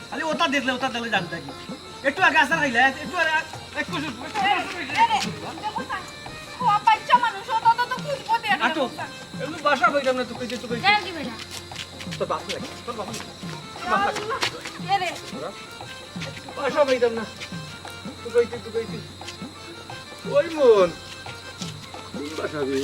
খালি ওটা দেখলে জানতে কি একটু আগে আসা খাইলে একটু বাসা বইলাম না তুই তোর বাপ লাগে তোর বাপ বাসা বইতাম না তুই ওই মন বাসা বই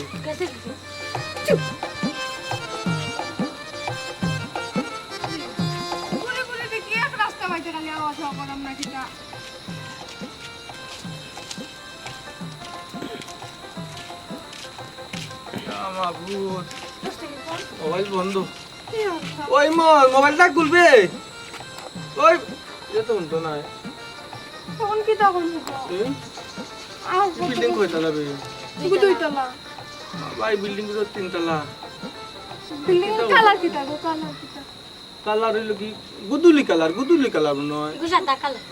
মোবাইল বন্ধ ওই মন মোবাইলটা খুলবে ওই এটা তো না তখন কি তখন বিল্ডিং কয়টা যাবে দুইতলা ভাই বিল্ডিং তো তিনতলা বিল্ডিং কালার কি থাকো কালার কি থাকো কালার হইলো কি গুদুলি কালার নয় সাদা কালার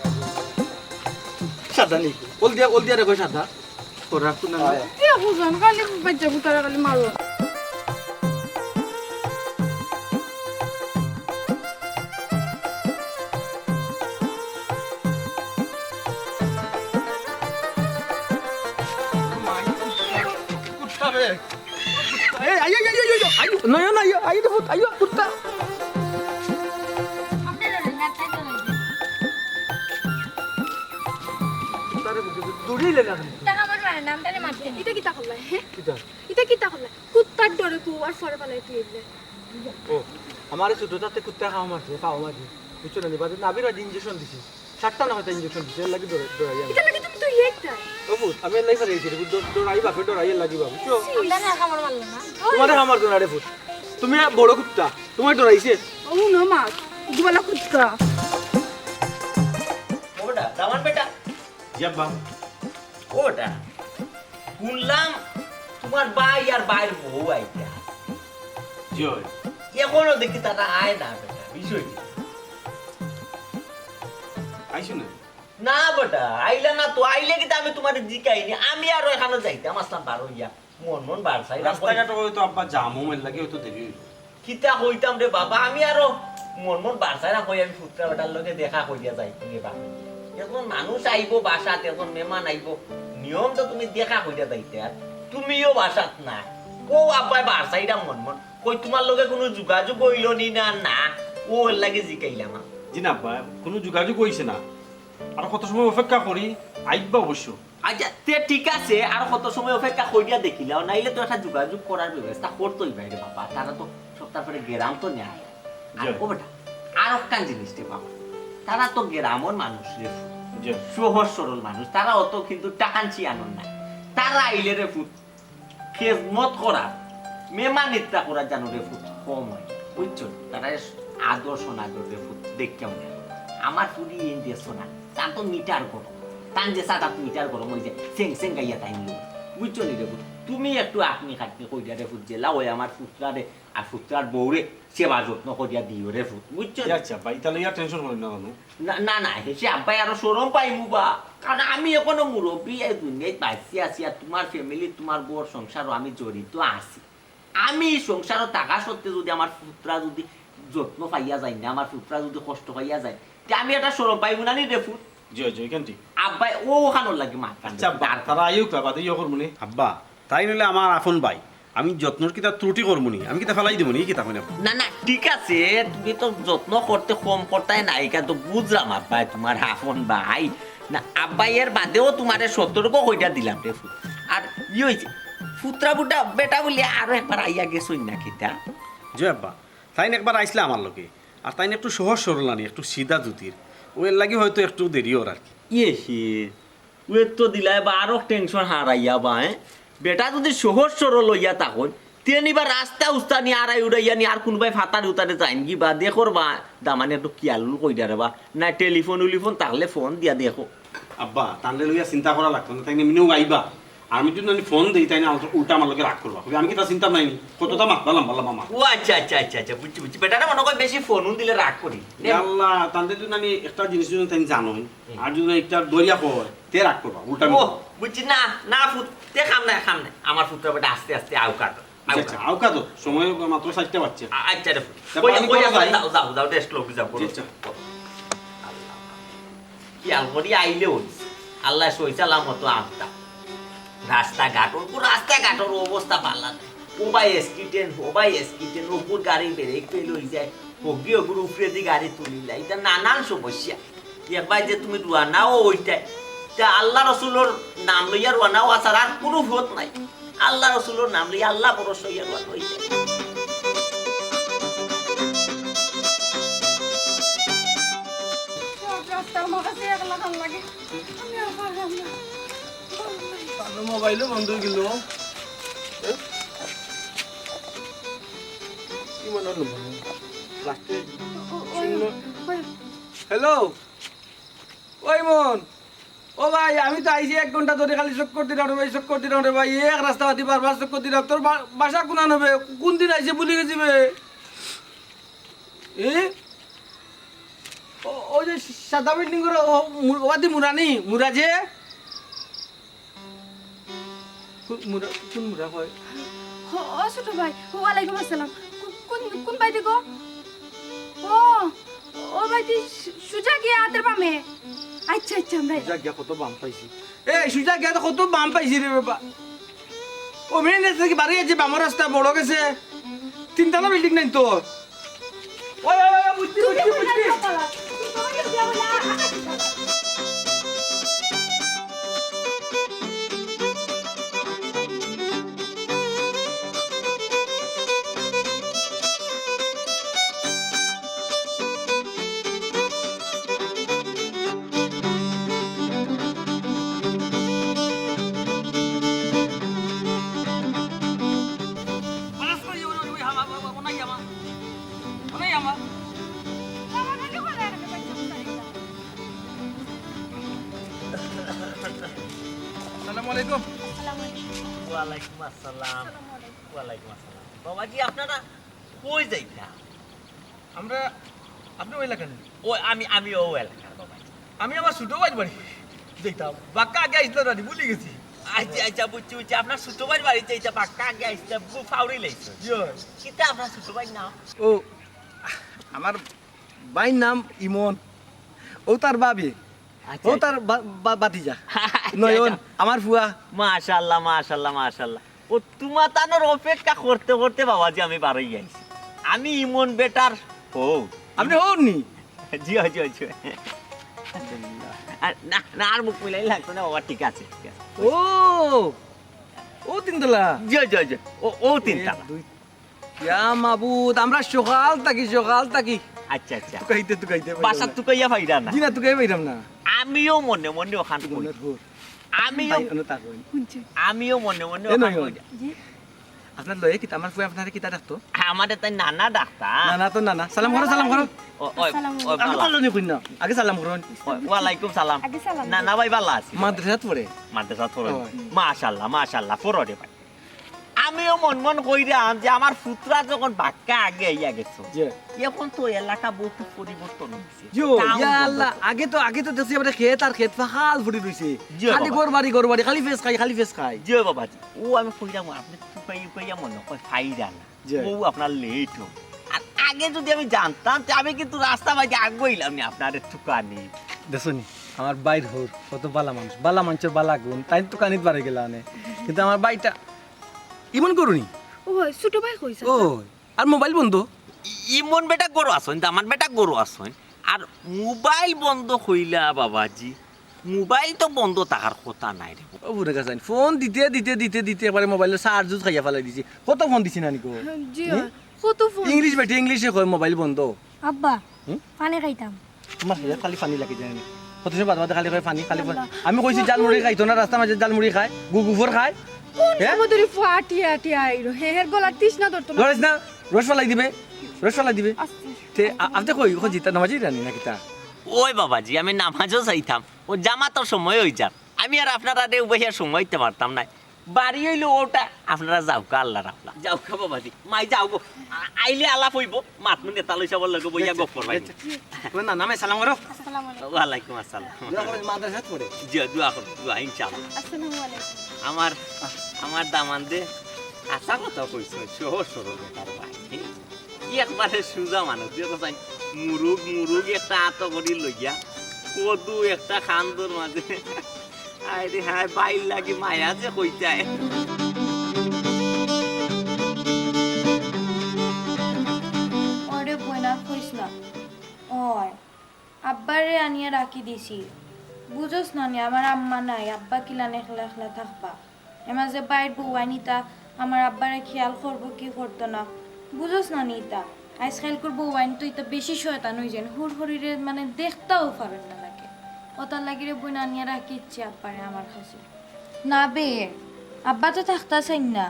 সাদা নেই ওল দিয়া রেখো সাদা তোরা কোন না কি বুঝান খালি বাচ্চা বুতারা খালি মারো আয়ো কুত্তা দৌড়িলে না এটা কি তা করলা এটা কি তা করলা কুত্তার ডরে কু আর ফরে পালাই তুই ও আমারে ছোটটাতে কুত্তা খাওয়া মারছে বুঝছো না বাদে নাবির ইনজেকশন দিছি 7টা না হয়তো ইনজেকশন দিছি এর লাগি দৌড়াই এটা লাগি তুমি তুই একটা ও বুঝ আমি এর লাগি ফেলে দিছি দৌড়াই বাপে দৌড়াই এর লাগি বাবু বুঝছো আমরা না কামড় মারলো না তোমারে আমার দৌড়া রে ফুট তুমি বড় কুত্তা তোমার দৌড়াইছে ও না মা দুবেলা কুত্তা ওটা দামান বেটা জিয়াব্বা ওটা শুনলাম তোমার ভাই আর ভাইয়ের বউ আইতা জয় এখনো দেখি তারা আয় না বেটা বিষয় কি? আইসো না না বেটা আইলা না তো আইলে কি আমি তোমার জিকাইনি আমি আরো এখানে যাইতাম আসলাম বারো ইয়া মন বাড়ছাই রাস্তাঘাটে হয়তো আব্বা জামও মেল লাগে হয়তো দেরি হইল কিতা হইতাম রে বাবা আমি আরো মন বাড়ছাই না কই আমি ফুটরা বেটার লগে দেখা করিয়া যাই তুমি বাবা এখন মানুষ আইবো বাসাত এখন মেহমান আইবো নিয়ম তো তুমি দেখা করিয়া যাইতে আর তুমিও বাসাত না ও আব্বাই বাড়ছাইটা মন কই তোমার লগে কোনো যোগাযোগ হইল নি না ও এর লাগে জিকাইলাম জি না আব্বা কোনো যোগাযোগ হইছে না আর কত সময় অপেক্ষা করি আইবা অবশ্য আচ্ছা তে ঠিক আছে আর কত সময় অপেক্ষা করিয়া দেখিলাও নাইলে তো একটা যোগাযোগ করার ব্যবস্থা করতেই বাইরে বাবা তারা তো সপ্তাহ পরে গেরাম তো নেয় আর ও বেটা আর একখান জিনিস রে বাবা তারা তো গ্রামের মানুষ রে সহজ সরল মানুষ তারা অত কিন্তু টাকাঞ্চি আনন না তারা আইলে রে ফুট খেজমত করা মেমানিত্রা করা জানো রে ফুট কম হয় বুঝছো তারা আদর সোনাদর রে ফুট দেখ কেমন আমার ফুরি এন দিয়ে সোনা তার তো মিটার করো তান যে সাত মিটার করো মই যে সেং গাইয়া তাই নিল বুঝছো নি রে ফুট তুমি একটু আপনি খাটনি কইয়া রে ফুট জেলা ওই আমার ফুটরা রে আর ফুটরার বউরে সেবা যত্ন করিয়া দিও রে ফুট বুঝছো আচ্ছা ভাই তাহলে আর টেনশন করেন না কোনো না হেসে আব্বাই আরো সরম পাইমু বা কারণ আমি এখনো মুরব্বী এই দুনিয়ায় পাইছি আছি আর তোমার ফ্যামিলি তোমার বউর সংসারও আমি জড়িত আছি আমি সংসারও থাকা সত্ত্বে যদি আমার পুত্রা যদি যত্ন পাইয়া যায় না আমার পুত্রা যদি কষ্ট পাইয়া যায় তে আমি একটা সরম পাইবো না নি রে ফুট জয় কেনটি আব্বাই ও খানোর লাগে মা আচ্ছা তারা আইও কা বাদে ইয়ে করমুনি আব্বা তাই নইলে আমার আপন ভাই আমি যত্নর কিতা ত্রুটি করমুনি আমি কিতা ফেলাই দিমুনি এই কিতা কইনা না ঠিক আছে তুমি তো যত্ন করতে কম করতে নাই কা তো বুঝলাম আব্বাই তোমার আপন ভাই না আব্বাইয়ের বাদেও তোমারে সতর্ক কইরা দিলাম রে ফুট আর ই হইছে পুত্রা বুটা বেটা বলি আরো একবার আইয়া গেছই না কিতা জয় আব্বা তাই একবার আইসলে আমার লোকে আর তাই একটু সহজ সরল আনি একটু সিধা জুতির ওর লাগি হয়তো একটু দেরি ওর আর কি ইয়ে ওয়ের তো দিলাই বা আরো টেনশন হারাইয়া বা বেটা যদি সহজ সরল লইয়া তখন তেনিবা রাস্তা উস্তা নিয়ে আড়াই উড়াইয়া নিয়ে আর কোনোবাই ফাতার উতারে যাইন কি বা দেখোর বা দামানে একটু কিয়ালুল কই দারে বা না টেলিফোন উলিফোন তাহলে ফোন দিয়া দেখো আব্বা তাহলে লইয়া চিন্তা করা লাগতো না তাই এমনিও আইবা আমি যদি ফোন দিই তাই না উল্টা আমার লোকে রাগ করবা আমি কি তা চিন্তা নাই কতটা মাত বালাম মামা ও আচ্ছা বুঝছি বেটাটা মনে কর বেশি ফোন দিলে রাগ করি আল্লাহ তাহলে যদি আমি একটা জিনিস যদি তাই জানোই আর যদি একটা দরিয়া কয় তে রাগ করবা উল্টা ও বুঝছি না ফুট তে খাম না আমার ফুটটা বেটা আস্তে আস্তে আউ কাটো আচ্ছা আউকা তো সময় মাত্র 4টা বাজছে আচ্ছা রে তারপর আমি কই কোথায় যাই? যাও টেস্ট লোক যাও আচ্ছা। কি আলমরি আইলে হইছে আল্লাহ সইছালাম মতো আমতা রাস্তাঘাটের অবস্থা ভালো না ওবাই এসকিটেন উপর গাড়ি ব্রেক ফেল হয়ে যায় হগি হগুর উপরে দিয়ে গাড়ি তুলিলা এটা নানান সমস্যা একবার যে তুমি রোয়ানাও ওইটাই তা আল্লাহ রসুলোর নাম লইয়া রোয়ানাও আসার আর কোনো ভোট নাই আল্লাহ রসুলোর নাম লইয়া আল্লাহ বরস হইয়া রোয়ানা হইছে সব রাস্তা আমার কাছে একলা ভাল লাগে আমি আর পারলাম না মোবাইলও বন্ধ হয়ে গেল কি মনে হলো লাস্টে হ্যালো ওই মন ও ভাই আমি তো আইছি 1 ঘন্টা ধরে খালি চক্কর দিলাম রে ভাই চক্কর দিলাম রে ভাই এক রাস্তা পাতি বারবার চক্কর দিলাম তোর বাসা কোনা নেবে কোন দিন আইছে ভুলে গেছি বে এ ও যে সাদা বিল্ডিং করে ওদি মুরানি মুরা যে কোন মুরা হয় ও ছোট ভাই ওয়ালাইকুম আসসালাম কোন কোন ভাই দেখো ও ভাই তুই সুজা গিয়ে আদের বামে আচ্ছা আচ্ছা আমরা সুজা গিয়া কত বাম পাইছি সুজা গিয়া তো কত বাম পাইছি রে বাবা ও মেন থেকে বাড়ি আছে বাম রাস্তা বড় গেছে 3তলা বিল্ডিং নাই তোর ওই বুঝছি আসসালামু আলাইকুম ওয়ালাইকুম আসসালাম ওয়ালাইকুম আসসালাম বাবাজি আপনারা কই যাইতা আমরা আপনি ওই এলাকার ও আমি ও এলাকার বাবাজি আমি আমার ছোট ভাই বাড়ি দেখতাম বাক্কা আগে আসতে রানি ভুলে গেছি আচ্ছা বুঝছি আপনার ছোট ভাই বাড়িতে এইটা বাক্কা আগে আসতে ফাউরি লাইছে কিতা আপনার ছোট ভাই নাম ও আমার ভাইয়ের নাম ইমন ও তার বাবি ও তার বাতিজা নয়ন আমার ফুয়া মাশাআল্লাহ মাশাআল্লাহ মাশাআল্লাহ ও তোমার তানোর অপেক্ষা করতে করতে বাবাজি আমি বাড়ি আইছি আমি ইমন বেটার ও আপনি হননি জি জি জি না আর মুখ মিলাই লাগতো না বাবা ঠিক আছে ও 3তলা জি জি জি ও 3তলা ইয়া মাবুদ আমরা সকাল থাকি আচ্ছা আচ্ছা তুকাইতে বাসা তুকাইয়া ফাইরা না জি না তুকাই পাইরাম না আমিও মনে মনে ওখান কই আমিও মনে মনে ওখান কই আপনার লয়ে কি আমার ফুয়া আপনারে কিতা ডাকতো আমাদের তাই নানা ডাক্তার না তো না সালাম করো আমি ও কলনি কইনা আগে সালাম করুন ওয়ালাইকুম সালাম আগে সালাম নানা ভাই ভালো আছে মাদ্রাসাত পড়ে মাদ্রাসা পড়ে মাশাআল্লাহ মাশাআল্লাহ পড়ে ভাই আমিও মন কইরাম যে আমার পুত্রা যখন বাক্কা আগে আইয়া গেছে এখন তো এলাকা বহুত পরিবর্তন হইছে ইয়া আল্লাহ আগে তো দেখছি আমরা ক্ষেত ফাখাল ফুটি রইছে খালি গর বাড়ি খালি ফেস খাই জি বাবাজি ও আমি কইরাম আপনি তুকাইয়া মনে কই ফাইরা না ও আপনার লেট আর আগে যদি আমি জানতাম যে আমি কিন্তু রাস্তা বাইতে আগবইলাম না আপনারে তুকানি দেখনি আমার বাইর হোর কত বালা মানুষের বালা গুণ তাই তো কানিত বাড়ি গেলা কিন্তু আমার বাইটা ইমন করুনি ও ছোট ভাই কইছে ও আর মোবাইল বন্ধ ইমন বেটা গরু আসন আমার বেটা গরু আসন আর মোবাইল বন্ধ হইলা বাবাজি মোবাইল তো বন্ধ থাকার কথা নাই রে ও বুড়ে গেছেন ফোন দিতে একবারে মোবাইলের চার্জ খাইয়া ফেলাই দিছি কত ফোন দিছি না নিকো জি কত ফোন ইংলিশ বেটি ইংলিশে কয় মোবাইল বন্ধ আব্বা পানি খাইতাম তোমার হেয়া খালি পানি লাগি যায় কত সময় বাদ খালি কয় পানি আমি কইছি জালমুড়ি খাইতো না রাস্তা মাঝে জালমুড়ি খায় গুগুফর খায় সমুদ্রে ফাটিয়া টিয়া আইরো হের গলা তৃষ্ণা ধরতো না ধরিস না রস ফলাই দিবে তে আপনি কই জিতা নামাজি রানি নাকি তা ওই বাবাজি আমি নামাজও চাইতাম ও জামাতের সময় হই যার আমি আর আপনারা বইয়া সময় দিতে পারতাম না বাড়ি হইলো ওটা আপনারা যাও কা আল্লাহর আপনার যাও কা বাবাজি মাই যাও গো আইলে আলাপ হইব মাতমু নেতা লই সবার লগে বইয়া গপ করবাই তুমি না নামে সালাম করো আসসালামু আলাইকুম ওয়ালাইকুম আসসালাম মাদ্রাসাত পড়ে জি দোয়া করো দোয়া ইনশাআল্লাহ আসসালামু আলাইকুম আমার দামান দে আশা কথা কইছ সহজ সরল বেটার ভাই কি একবারে সুজা মানুষ যে তো চাই মুরুগ মুরুগ একটা আত করি লইয়া কদু একটা খান্দর মাঝে আরে হ্যাঁ বাইর লাগি মায়া যে কইতায় ওরে বইনা কইস না ওই আব্বারে আনিয়া রাখি দিছি বুঝোস না নি আমার আম্মা নাই আব্বা কিলান একলা একলা থাকবা এমা যে বাইর বউ আনিতা আমার আব্বারে খেয়াল করবো কি করতো না বুঝোস না নি তা আজকাল করবো ওয়াইন তো এটা বেশি শয়তান হই যেন হুর হরিরে মানে দেখতেও পারেন না লাগে ওটার লাগিরে বইনা আনিয়া রাখি ইচ্ছে আব্বারে আমার কাছে না বে আব্বা তো থাকতা চাই না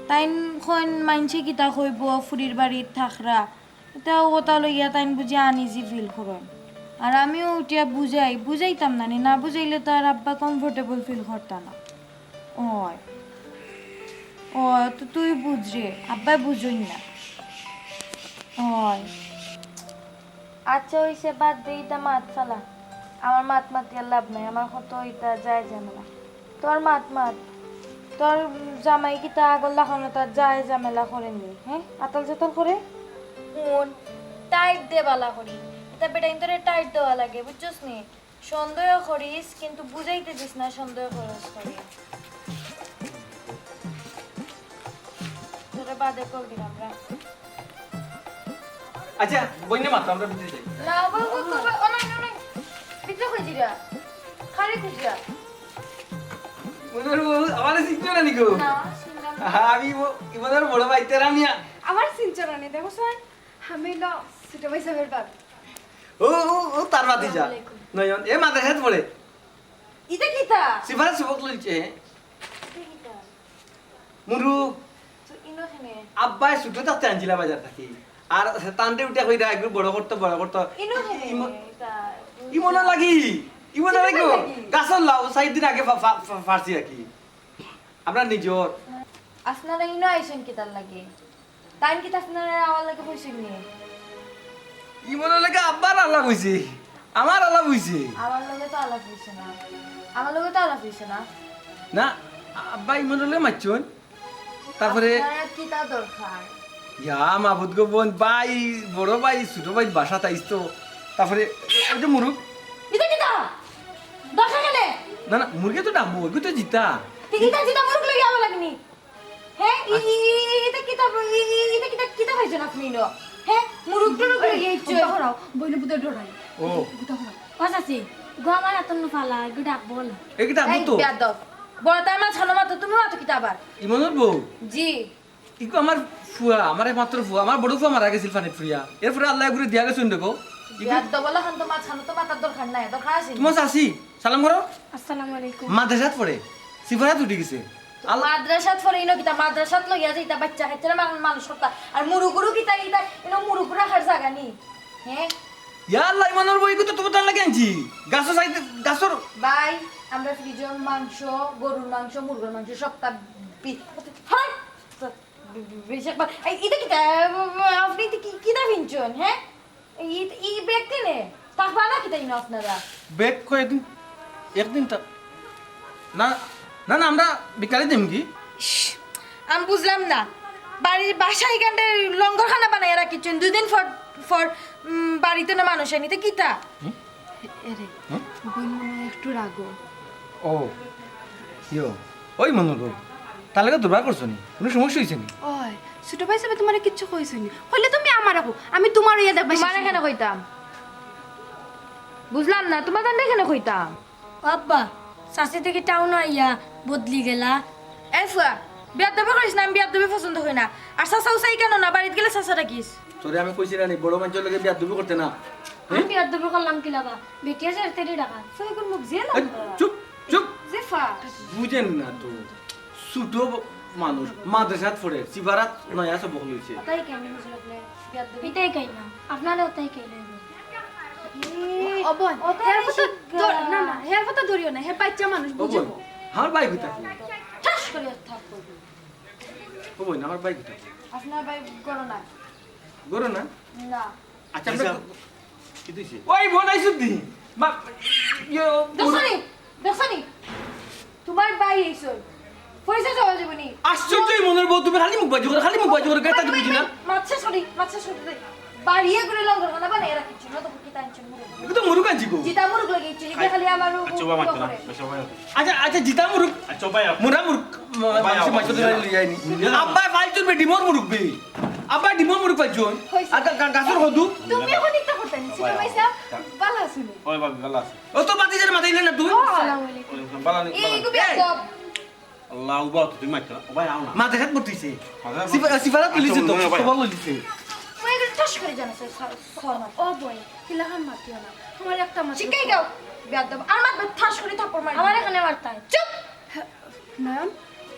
তাইন খন মানছে কিতা কইব ফুরির বাড়িত থাকরা এটা ওটা লইয়া তাইন বুঝি আনিজি ফিল করেন আর আমিও উঠিয়া বুঝাইতাম না নি, না বুঝাইলে তো আর আব্বা কমফোর্টেবল ফিল করতা না ওই ও তো তুই বুঝ রে আব্বা বুঝই না ওই আচ্ছা হইছে বাদ দে এটা মাত চালা আমার মাত মাতিয়ার লাভ নাই আমার কত এটা যায় ঝামেলা তোর মাত তোর জামাই কি তা আগল লাগানো তার যায় ঝামেলা করেন নি হ্যাঁ আতল জাতল করে মন টাইট দে বালা করি এটা বেটা ইন্তরে টাইট দেওয়া লাগে বুঝছস নি সন্দেহ করিস কিন্তু বুঝাইতে দিস না সন্দেহ করস করি তোরে বাদে কল দিলাম রা আচ্ছা বইনে মাত্র আমরা ভিতরে যাই না অনলাইন বিদ্রোহ কইছিরা খালি কইছিরা মনের আমার শিখছো না নিকো না শুনলাম আমি ইমনের বড় ভাই তেরা মিয়া আমার সিনচরণে দেখো স্যার আমি ল ছোট ভাই সাহেবের বাপ ও তার বাতি যা নয়ন এ মাথা হেড পড়ে ইটা কিতা সিফারে সুবক লইছে ইটা কিতা মুরু তো ইনোখানে আব্বাই ছুটো থাকতে আনছিলা বাজার থাকি আর তান্ডে উঠে কইরা একটু বড় করতে ইনোখানে এটা ইমন লাগি ইমন লাগি গাছর লাউ 4 দিন আগে ফারছি রাখি আমরা নিজর আপনারা ইনো আইছেন কিতার লাগে টাইম কি আপনারা আমার লাগে কইছেন নি ইমন লাগে আব্বার আল্লাহ কইছে আমার আল্লাহ কইছে আমার লগে তো আলাপ হইছে না আমার লগে তো আলাপ হইছে না না আব্বা ইমন লাগে মারছুন তারপরে আপনারা কিতা দরকার ইয়া মাহবুদ গো বোন ভাই বড় ভাই ছোট ভাই বাসা তাইতো তারপরে ওই যে মুরুগ ইটা কিতা দরকার কেনে না না মুরগে তো ডাকবো ওই তো জিতা ইটা জিতা মুরগ লগে আমার লাগনি হ্যাঁ এটা কিতা কিতা হইছে না আপনি নো হ্যাঁ মুরগ টুরগ লগে ইচ্ছে হরাও বইনে বুদে ডরাই ও গুতা হরাও আছে গো আমার এত ফালা গুডা বল এইটা ডাকবো তো বেয়াদব বড় তার মা ছানো মা তো তুমি মাতো কিতা আবার ইমনের বউ জি ইকো আমার ফুয়া আমার মাত্র ফুয়া আমার বড় ফুয়া মারা গেছিল ফানিত ফুয়া এরপরে আল্লাহ ঘুরে দিয়া গেছেন দেখো বেয়াদব বলা খান তো মা ছানো তো মাতার দরকার নাই দরকার আছে তোমার চাষি সালাম করো আসসালামু আলাইকুম মাদ্রাসাত পড়ে সিফারাত উঠে গেছে আল্লাহ মাদ্রাসাত ফরে ইনো কিতা মাদ্রাসাত লইয়া যাইতা বাচ্চা খাইতে না মানুষ হতা আর মুরুগুরু কিতা ইতা ইনো মুরুগুরু রাখার জায়গা নি হ্যাঁ ইয়া আল্লাহ ইমনের বউ ইকো তো তোমার তার লাগে আনছি গাছর সাইতে গাছর ভাই আমরা ফ্রিজের মাংস গরুর মাংস মুরগির মাংস সবটা হ্যাঁ বেশিরভাগ এটা কিতা আপনি কিতা ভিনছেন হ্যাঁ এই ব্যাগ কেনে তাকবা না কিতা ইনো আপনারা বেগ কয়েকদিন একদিন তা না না না আমরা বিকালে দিম কি আমি বুঝলাম না বাড়ির বাসায় এখানটা লঙ্গরখানা বানাই রাখিছেন দুদিন ফর বাড়িতে না মানুষ আনিতে কিতা এরে বইন মনে হয় একটু রাগো ও ইয়ো ওই মনের বউ তার লাগে দুর্বার করছো নি কোনো সমস্যা হয়েছে নি ওই ছোট ভাই সাহেব তোমারে কিচ্ছু কইছনি হইলে তুমি আমার আপু আমি তোমার ইয়া দেখবা তোমার এখানে কইতাম বুঝলাম না তোমার দান্ডা এখানে কইতাম আব্বা সাসে থেকে টাউন আইয়া বদলি গেলা এই ফুয়া বিয়ার দাবি করিস না আমি বিয়ার দাবি পছন্দ হই না আর সাসাও চাই কেন না বাড়িতে গেলে সাসা রাখিস তোরে আমি কইছি না বড় মানুষের লাগে বিয়া দুবি করতে না আমি বিয়ার দবে করলাম কি লাবা বেটিয়া যে তেরি টাকা সই কোন মুখ জিয়া এই, চুপ চুপ জেফা বুঝেন না তো ছোট মানুষ মাদ্রাসাত পড়ে সিফারাত নয়া সব লইছে তাই কেন বুঝল আপনি বিয়ার দবে এটাই কাই না আপনারও তাই কাই না অবন হের কথা না না হের কথা ধরিও না হে বাচ্চা মানুষ ও বুঝে বোন আমার বাইক হইতা ঠাস করে থাকবো ও বোন আমার বাইক হইতা আপনার ভাই করো না গরো না না আচ্ছা কি দিছে ওই বোন আইছু দি মা ইয়ো দেখছনি দেখছনি তোমার ভাই এইসব পয়সা যাওয়া যাবে নি আশ্চর্যই মনের বউ তুমি খালি মুখ বাজি করে গেতা বুঝি না মাছে সরি রে বাড়িয়ে করে লঙ্গর না বানিয়ে রাখিছি না তো কি টেনশন মুরে এগুলো তো মুরুগ আনছি গো জিতা মুরুগ লাগিয়েছি লিখে খালি আমার আচ্ছা বাবা মারতো না বেশি ভাই আচ্ছা জিতা মুরুগ আচ্ছা ভাই মুরা মুরুগ মাছ তো লই যায়নি আব্বা ফাইজুন বে ডিমর মুরুগ বে আব্বা ডিমর মুরুগ ফাইজুন আর গাছর হদু তুমি এখন ইচ্ছা করতে নি সেটা পয়সা ভালো আছে ওই বাবা ভালো আছে ও তো বাতি যার মাথায় না তুই আসসালামু আলাইকুম ভালো নেই এই গো বিয়াদব আল্লাহ বাবা তুমি মারতো না ভাই আও না মাথা হাত পড়তিছে সিফারা তুলিছে তো সবাই লইছে ওই এগুলো টস করে জানা স্যার ও বই কিলাখান মাতিও না আমার একটা মাত্র শিখাই গাও বিয়াদব আর মাত ঠাস করে থাপ্পড় মার আমার এখানে মারতায় চুপ নয়ন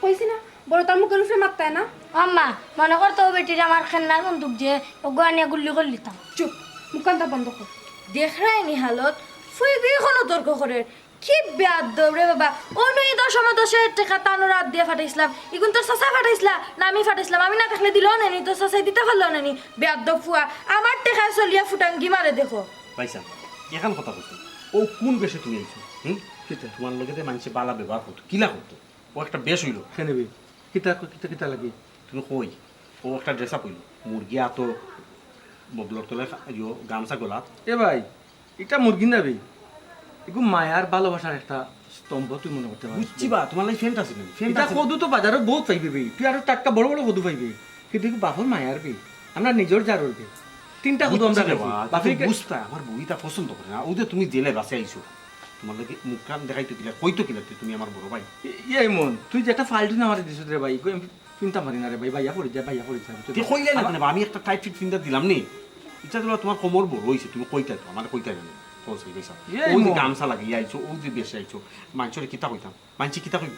কইছি না বড় তার মুখের উপরে মারতায় না আম্মা মনে করতো ও বেটির আমার খেলনার বন্দুক যে ওগো আনিয়া গুল্লি করে লিতাম চুপ মুখটা বন্ধ কর দেখ রাইনি হালত ফুই গিয়ে কোনো তর্ক করে কি বেয়াদব রে বাবা অনুই 10 টাকা তানো রাত দিয়ে ফাটাইছিলাম ইগুন তোর চাচা ফাটাইছিলা না আমি ফাটাইছিলাম আমি না থাকলে দিল নানি তোর চাচাই দিতে পারলো নানি বেয়াদব ফুয়া আমার টাকা চলিয়া ফুটাঙ্গি মারে দেখো ভাইসা এখন কথা বলছো ও কোন বেশে তুমি আইছো তোমার লগে মানুষে বালা ব্যবহার করতো কিলা করতো ও একটা বেশ হইলো কেনেবি কিতা কিতা কিতা লাগি তুমি কই ও একটা ড্রেস আপ হইলো মুরগি আতো ববলর তলে গামছা গোলা এ ভাই এটা মুরগি না বে এগু মায়ার ভালোবাসার একটা স্তম্ভ তুই মনে করতে পারিস বুঝছি বা তোমার লাই ফ্রেন্ড আছে না ফ্রেন্ড এটা আছে কদু তো বাজারে বহুত পাইবে বে তুই আরো টাটকা বড় বড় কদু পাইবে কিন্তু এগু বাপর মায়ার বে আমরা নিজের জারর বে তিনটা কদু আমরা খাইছি বাপরে বুঝতা আমার বইটা পছন্দ করে না ওদের তুমি জেলে বাসে আইছো তোমার লাগে মুখ কান দেখাইতো কিলা কইতো কিলা তুমি আমার বড় ভাই এই মন তুই যেটা ফালতু না মারি দিছ রে ভাই কই চিন্তা মারি না রে ভাই ভাইয়া পড়ে যায় তুই কইলে না কেন আমি একটা টাইট ফিট ফিন্দার দিলাম নি ইচ্ছা দিলা তোমার কোমর বড় হইছে তুমি কইতা তো আমার কইতা জানি পৌঁছে গেছা ওই যে গামছা লাগি আইছো ওই যে বেশি আইছো মানুষের কিতা কইতাম মানুষ কিতা কইব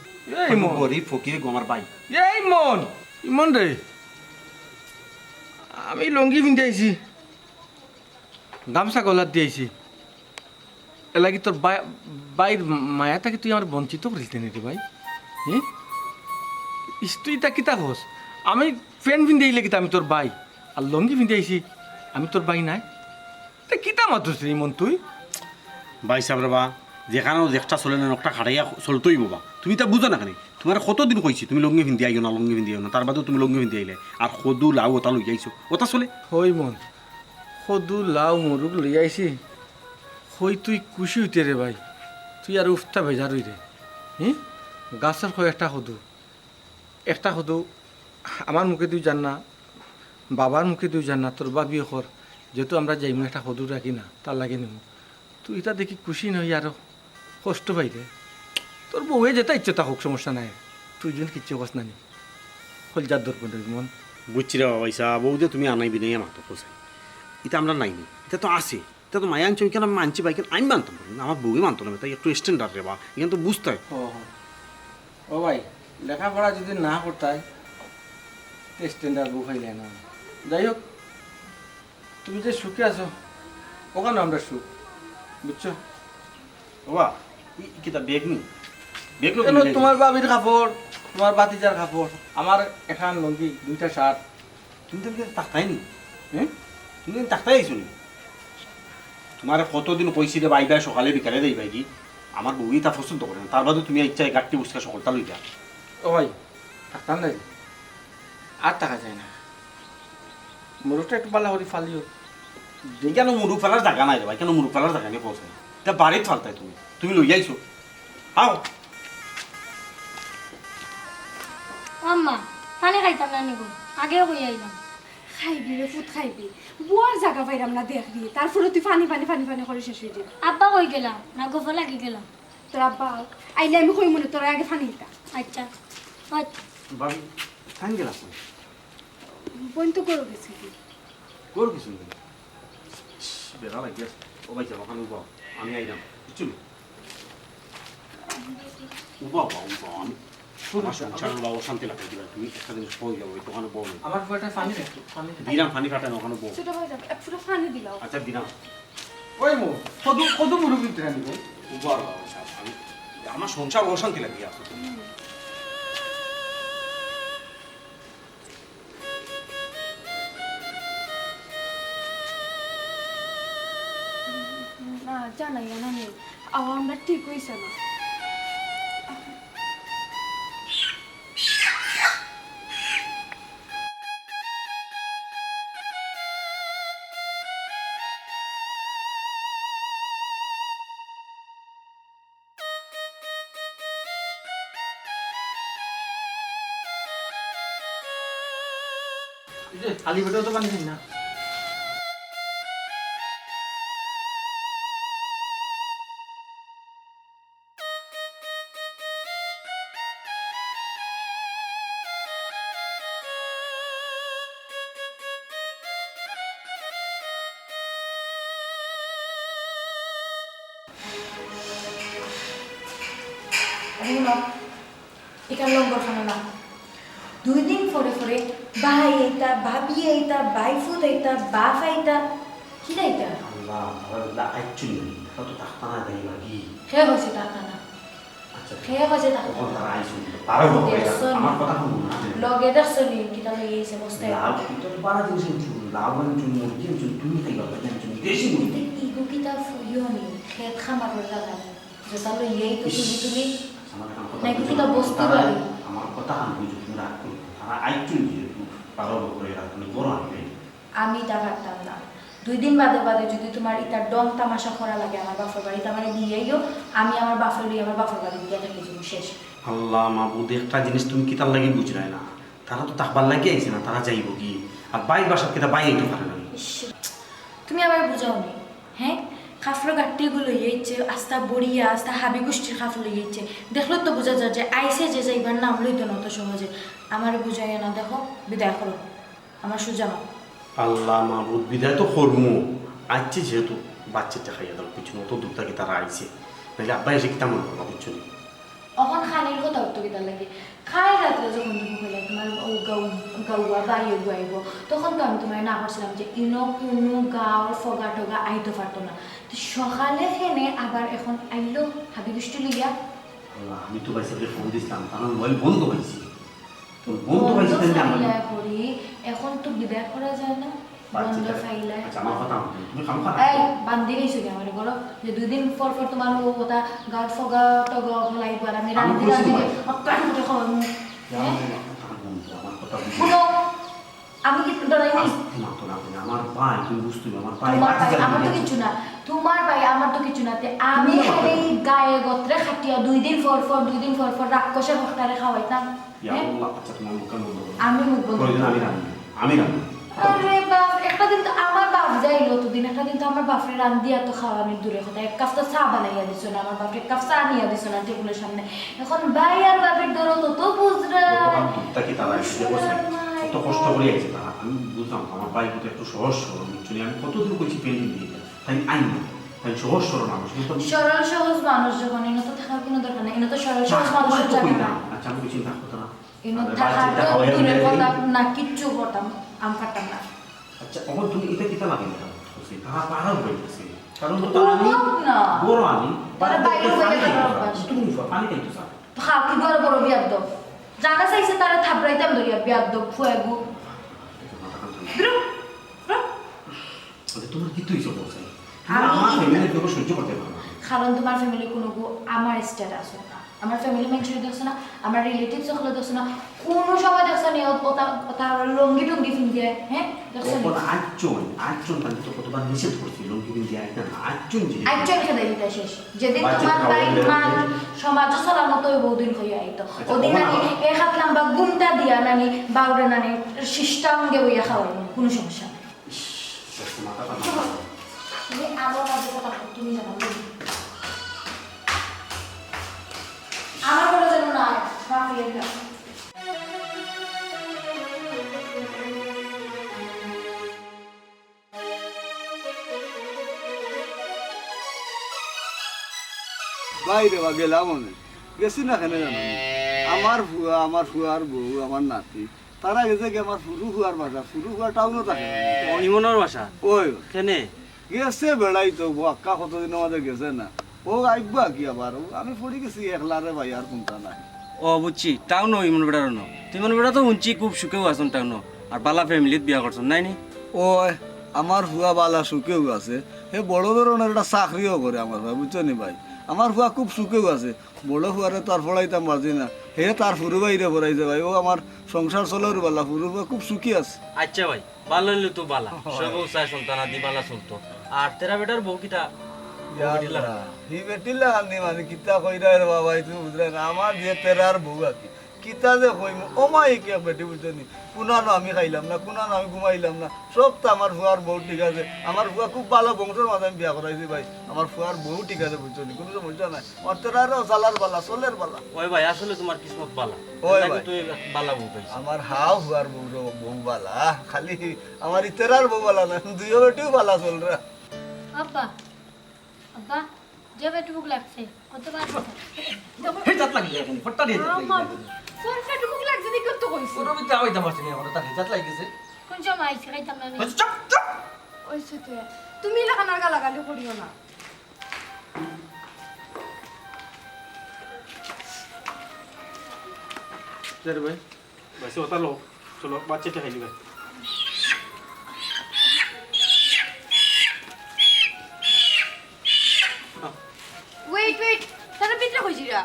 এই মন গরিব ফকির গমার ভাই এই মন ইমন রে আমি লঙ্গি পিন্ধে আইছি গামছা গলার দিয়ে আইছি এলাকি তোর বাইর মায়া থাকি তুই আমার বঞ্চিত করিস নি রে ভাই হ্যাঁ তুই তা কিতা হোস আমি ফ্যান পিন্ধে আইলে কিতা আমি তোর ভাই আর লঙ্গি পিন্ধে আইছি আমি তোর ভাই নাই তা কিতা মাতুস রে ইমন তুই ভাই সাহেব বাবা যেখানেও দেখটা চলে না নকটা খাটাইয়া চলতই বাবা তুমি তা বুঝো না কেন তোমার কতদিন কইছি তুমি লঙ্গি পিন্ধি আইও না লঙ্গি পিন্ধি আইও না তার বাদেও তুমি লঙ্গি পিন্ধি আইলে আর সদু লাউ ওটা লই আইছো ওটা চলে হই মন সদু লাউ মুরুগ লই আইছি হই তুই খুশি হইতে রে ভাই তুই আর উফতা ভেজা রই রে হি গাছের হয় একটা সদু আমার মুখে তুই জান না বাবার মুখে তুই জান না তোর বাবিও কর যেহেতু আমরা যাইমু একটা সদু রাখি না তার লাগে নিমু তুই এটা দেখি খুশি নই আরো কষ্ট পাই রে তোর বউয়ে যেটা ইচ্ছাটা হোক সমস্যা নাই তুই যেন কিচ্ছু কস নানি হলজার দরকার মন বুঝছি রে বাবা ইসা বউ যে তুমি আনাই বিনাই মাতো কোথায় এটা আমরা নাইনি এটা তো আছে এটা তো মায়া আনছি ওইখানে আমি মানছি বাইকেন আমি মানতাম না আমার বউই মানতো না তাই একটু স্ট্যান্ডার্ড রে বা এখানে তো বুঝতে হয় ও ভাই লেখাপড়া যদি না করতাই স্ট্যান্ডার্ড বুক হইলে না যাই হোক তুমি যে সুখে আছো ওখানে আমরা সুখ বুঝছো বাবা কিতা বেগ নি বেগ কেন তোমার বাবির কাপড় তোমার বাতিজার কাপড় আমার এখান লঙ্গি 2টা শার্ট তুমি তো তাকাই নি হ্যাঁ তুমি তাকাই আইছো নি তোমার কতদিন কইছি রে বাইবা সকালে বিকালে দেই ভাই কি আমার বউই তা পছন্দ করে না তার বাদে তুমি ইচ্ছা গাড়ি বুঝকা সকলটা লই যা ও ভাই থাকতাম না আর টাকা যায় না মোরটা একটু পালা হরি ফালিও কেন মুরু ফেলার জায়গা নাই রে ভাই কেন মুরু ফেলার জায়গা নেই পৌঁছায় তা বাড়িতে ফালতাই তুমি তুমি লই যাইছো হাও আম্মা পানি খাইতাম না নিগো আগেও কই আইলাম খাইবি রে ফুট খাইবি বুয়ার জায়গা পাইরাম না দেখবি তারপরে তুই পানি পানি পানি পানি করে শেষ হয়ে যাবি আব্বা কই গেলাম না গোফা লাগি গেলাম তোর আব্বা আইলে আমি কই মনে তোর আগে পানি দিতা আচ্ছা ভাবি খান গেলাম বোন তো করে গেছে কি কর কিছু নেই বেড়া লাগি ও ভাই যাবো ওখানে উবাও আমি আইলাম চুল উবাও আমি আমার সংসার বাবা শান্তি লাগে দিবা তুমি একটা জিনিস বই যাবো ওখানে বউ নেই আমার বউটা পানি একটু পানি দিলাম পানি ফাটানো ওখানে বউ ছোট ভাই যাবে এক ফুটো পানি দিলাও আচ্ছা দিলাম ওই মো কত মুরুগ দিতে আনিব উবার আমি আমার সংসার অশান্তি লাগে আসলে না জানাই না নেই আমরা ঠিক হইছে না খালি পেটেও তো পানি খাই না। এখানে লম্বর খানো না 2 দিন পরে পরে ভাই আইতা ভাবি আইতা বাইফুত আইতা বাপ আইতা কি আইতা আল্লাহ তাআলা আইচুনি কত তাহতানা দেই লাগি। খেয়ে হয়েছে টাকা না আচ্ছা খেয়ে হয়েছে টাকা তখন তারা আইচুনি পারো আমার কথা শুনুন না। লগে দেখছনি কিটা লই আইছে বস্তায় লাভ কিন্তু পারা জিনিস চুন লাভ চুন মুরগি চুন তুমি খাইবা না চুন দেশি মুরগি। ইগো কিটা ফুইওনি খেত খামার লাগা যেটা লই এই তো তুমি আমার কথা নাকি কিটা বস্তু বাড়ি আমার কথা আমি তুমি রাখ করি তারা আইচুনি যেহেতু পারো করে রাখনি বড় আনবে। আমি তা পারতাম না 2 দিন বাদে বাদে যদি তোমার ইটা ডং তামাশা করা লাগে আমার বাপের বাড়িতে আমার দিয়েইও আমি আমার বাপের লই আমার বাপের বাড়ি দিয়ে থাকি জীবন শেষ আল্লাহ মাবুদ একটা জিনিস তুমি কিতার লাগি বুঝলাই না তারা তো তাকবার লাগি আইছে না তারা যাইব কি আর বাই বাসার কিতা বাই আইতে পারে না। ইস, তুমি আবার বুঝাও নি হ্যাঁ খাফলো গাট্টিগুলো ইয়েছে আস্তা বড়িয়া আস্তা হাবি গোষ্ঠীর খাফলো ইয়েছে দেখলো তো বোঝা যায় যে আইসে যে যাইবার নাম লইতো না তো সহজে আমার বুঝাইয়া না দেখো বিদায় করো আমার সুজামা আল্লাহ মাবুদ বিদায় তো করমু আইছে যেহেতু বাচ্চাটা খাইয়া দাও পিছনে তো দূর থেকে তারা আইছে নাহলে আব্বা এসে কিতা মনে করবা বুঝছো নি। অখন খানির কথা উঠতো কিতার লাগে খাই রাত্রে যখন তুমি কইলে তোমার ও গাউয়া বাইয়ে গুয়াইব তখন তো আমি তোমার না করছিলাম যে ইনো কোনো গাঁর ফগা টগা আইতে পারতো না তো সকালে খেনে আবার এখন আইলো হাবি গোষ্ঠী লইয়া আল্লাহ আমি তো বাইসাকে ফোন দিছিলাম তারা মোবাইল বন্ধ পাইছি তো বন্ধ পাইছি তাহলে আমার ফাইলা করি এখন তো বিদায় করা যায় না বন্ধ বাচ্চাটা ফাইলা আচ্ছা আমার কথা আমাকে তুমি খাম খা এই বান্ধি গেছো কি আমার বলো যে 2 দিন পর পর তোমার ও কথা গাঁর ফগা টগা ফলাইব আর আমি রান্দি রান্দি অকাল মতো খাওয়াবো হ্যাঁ আমার কথা বুঝি শুনো আমি কি ডরাইনি মাতো না তুমি আমার ভাই তুমি বুঝতে আমার ভাই তোমার ভাই আমার তো কিছু না তোমার ভাই আমার তো কিছু না তে আমি খালি গায়ে গোত্রে খাটিয়া 2 দিন পর পর রাক্ষসের ভক্তারে খাওয়াইতাম ইয়া হ্যাঁ আল্লাহ আচ্ছা তোমার মুখ বন্ধ করো আমি মুখ বন্ধ প্রয়োজন আমি রান্না আরে বাপ একটা দিন তো আমার বাপ যাইলো তো দিন একটা দিন তো আমার বাপরে রান্দিয়া তো খাওয়ানোর দূরে কথা 1 কাপ তো চা বানাইয়া দিছ না আমার বাপরে 1 কাপ চা নিয়া দিছ না টেবিলের সামনে এখন ভাই আর বাপের দরদ তো বুঝরা তাকে তারা এসে বসে কত কষ্ট করে আইছে তারা আমি বুঝলাম আমার ভাই কত একটু সহজ সরল বুঝছি আমি কতদিন কইছি পেন দিয়ে তাই আইন না তাই সহজ সরল মানুষ কিন্তু সরল সহজ মানুষ যখন এনে তো থাকার কোনো দরকার নেই এনে তো সরল সহজ মানুষের জায়গা না আচ্ছা আমি কিছু থাকতো না এনে থাকার তো দূরের কথা না কিচ্ছু করতাম আমি পারতাম না আচ্ছা এখন তুমি এটা কিতা লাগে না তারা পারাও হইতেছে কারণ তো আমি না বড় আমি তারা বাইরে হয়ে গেল অভ্যাস তুমি পানি খাইতো স্যার খাও কি বড় বড় বিয়াদ্দ জানা চাইছে তারা থাপড়াইতাম ধরিয়া বিয়াদ্দ ফুয়াগু তোমার কি তুই চলো স্যার আমি আমার ফ্যামিলির কেউ সহ্য করতে পারবে না কারণ তোমার ফ্যামিলি কোনো আমার স্ট্যাটাস না আমার ফ্যামিলি মেনশন দেখছো না আমার রিলেটিভস হলো দেখছো না কোনো সময় দেখছো না তার লঙ্গি টঙ্গি ফিঙ্গে হ্যাঁ দেখছো না আটজন তাহলে তো কতবার নিষেধ করছি লঙ্কি বিন দিয়ে আইতা না আটজন যে একজন খেতে দিতে শেষ যেদিন বাচ্চা তোমার খাওয়া বাড়ির হলে- মান সমাজ চলার মতো ওই বহুদিন হইয়া আইতো আচ্ছা, ওদিন ওমা- নানি এক হাত লাম্বা গুমটা দিয়া নানি বাউরে নানি শিষ্টাঙ্গে হইয়া খাওয়াইনি কোনো সমস্যা নেই মাথাটা তুমি আরো কাজে কথা তুমি জানো আমার বলে যেন না মাফিয়ে দাও বাইরে বা গেলাম অনেক গেছি না কেন জানো আমার ফুয়ার বউ আমার নাতি তারা গেছে কি আমার ফুরু ফুয়ার বাসা ফুরু ফুয়া টাউনও থাকে ইমনের বাসা ওই কেনে গেছে বেড়াই তো আক্কা কতদিন আমাদের গেছে না ও আইবা কি আবার আমি পড়ে গেছি একলারে ভাই আর কোনটা নাই ও বুঝছি টাউনও ইমন বেড়ার ন ইমন বেড়া তো উঞ্চি খুব সুখেও আছেন টাউনও আর বালা ফ্যামিলিত বিয়া করছেন নাই নি ওই আমার ফুয়া বালা সুখেও আছে সে বড় ধরনের একটা চাকরিও করে আমার ভাই বুঝছো নি ভাই আমার ফুয়া খুব সুখেও আছে বড় ফুয়ারে তার পড়াইতাম পারছি না হে তার ফুরু বাইরে পড়াইছে ভাই ও আমার সংসার চলার বালা ফুরু ফুয়া খুব সুখী আছে আচ্ছা ভাই বালা হইলে তো বালা সবও চায় সন্তান আদি বালা চলতো আর তেরা বেটার বউ কিটা হি বেটিলা আনি মানে কিতা কইরা রে বাবা তুমি বুঝলে না আমার যে তেরার বউ আকি কিতা যে কইম ও মাই কি বেটি বুঝছনি কুনানো আমি খাইলাম না কুনানো আমি ঘুমাইলাম না সব তো আমার ফুয়ার বউ ঠিক আছে আমার ফুয়া খুব ভালো বংশের মাঝে আমি বিয়া করাইছি ভাই আমার ফুয়ার বউ ঠিক আছে বুঝছনি কোনো সমস্যা নাই আমার তোরারও চালার বালা চলের বালা ওই ভাই আসলে তোমার কিসমত বালা ওই তাকে ভাই। তুই বালা বউ পাইছিস আমার হাও ফুয়ার বউ বালা খালি আমার ইতেরার বউ বালা না দুইও বেটিও বালা চল রা আব্বা আব্বা যে বেটুক লাগছে কতবার হে জাত লাগি যায় এখন ফট্টা দিয়ে জাত লাগি যায় তোর পেটে মুখ লাগছে দেখি তো কইছি ওর ভিতরে আইতা পারছি না এখন তার জাত লাগি গেছে কোন সময় আইছে খাইতাম না আমি। চুপ চুপ ওইছে তো তুমি লাগানার গালাগালি করিও না চল ভাই বসে ওটা লো চলো বাচ্চাটা খাইলি ভাই ওয়েট তারা পিতরা কইছিরা